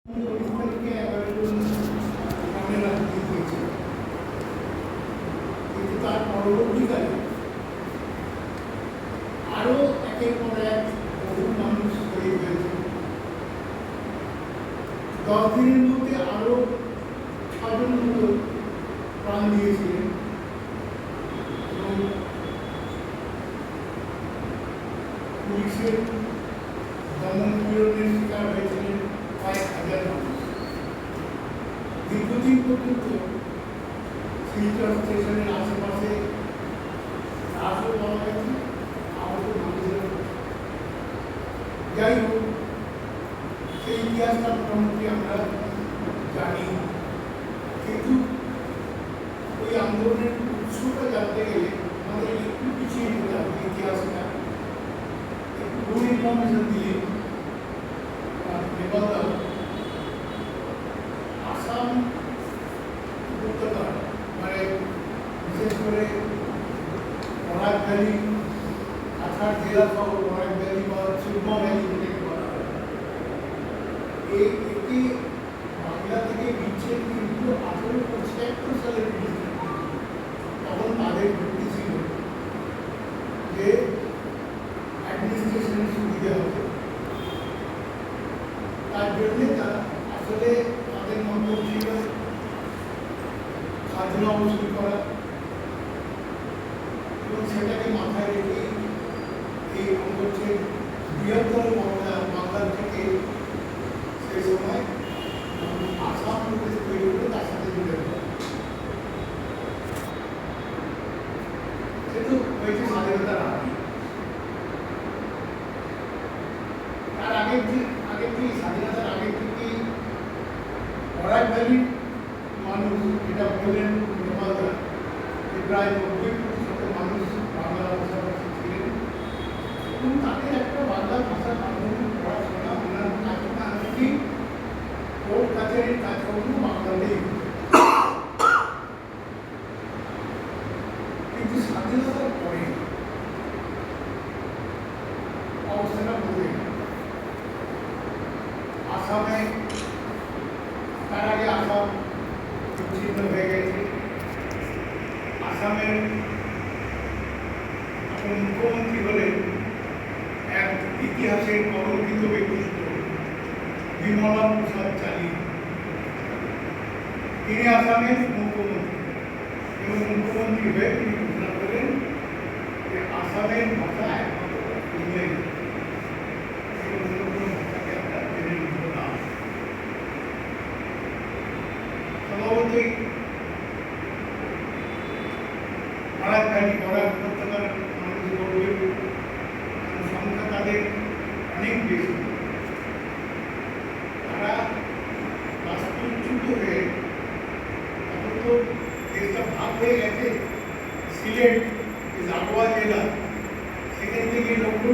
তার পরবর্তীকালে আরো একের পর এক বহু মানুষ হয়ে গেছে। 10 দিনের মধ্যে আরো 6 জন মতো প্রাণ দিয়েছিলেন এবং পুলিশের দমন পীড়নের শিকার হয়েছিলেন কয়েক হাজার মানুষ। দীর্ঘদিন পর্যন্ত শিলচর স্টেশনের আশেপাশে রাতও পাওয়া গেছে, আহত মানুষের। যাই হোক, সেই ইতিহাসটা মোটামুটি আমরা জানি, কিন্তু ওই আন্দোলনের উৎসটা জানতে গেলে আমাদের একটু পিছিয়ে যেতে হবে। ইতিহাসটা একটু ভুল ইনফরমেশন দিয়ে নেপাল আসাম উপত্যকা, মানে বিশেষ করে বরাক ভ্যালি, কাছাড় জেলা সহ বরাক ভ্যালি বা সুরমা ভ্যালি যেটাকে বলা হয়, এটি বাংলা থেকে বিচ্ছেদ কিন্তু 1875 সালে তখন তাদের যুক্তি ছিল যে অ্যাডমিনিস্ট্রেশনের সুবিধা হবে। তার জন্যে তারা আসলে তাদের মন্তব্য ছিল খাজনা বসুল করা, এবং সেটাকে মাথায় রেখে এই অঙ্গের বৃহত্তর বাংলার থেকে সেই সময় আসাম প্রদেশ তৈরি করে তার সাথে জুড়ে দেওয়া। সেটা হয়েছে স্বাধীনতার আগে। তার আগের থেকে স্বাধীনতার আগের থেকেই বরাক ভ্যালির মানুষ, যেটা বললেন নেপালরা, প্রায় 90% মানুষ বাংলা ভাষাভাষী ছিলেন এবং তাদের একটা বাংলা ভাষা মাধ্যমে পড়াশোনা, অন্যান্য কাজকর্ম, এমনকি কোর্ট কাছারির কাজকর্ম বাংলাতেই। কিন্তু স্বাধীনতার পরে অবস্থাটা বদলে গেল। আসামে তার আগে আসাম বিচ্ছিন্ন হয়ে গেছে। আসামের এখন মুখ্যমন্ত্রী হলেন এক ইতিহাসের কলঙ্কিত ব্যক্তিত্ব, বিমলা প্রসাদ চালি। তিনি আসামের মুখ্যমন্ত্রী এবং মুখ্যমন্ত্রী হয়ে তিনি ঘোষণা করেন যে আসামের ভাষা একমাত্র ইংরেজি, অন্য কোনো ভাষাকে আমরা মেনে নিব না। স্বভাবতই বরাক ভ্যালি, বরাক উপত্যকার মানুষ বলবেন সংখ্যা তাদের অনেক বেশি। তারা বাস্তুচ্যুত হয়ে, তখন তো দেশটা ভাগ হয়ে গেছে, সিলেট, জাগোয়া জেলা, সেখান থেকে লক্ষ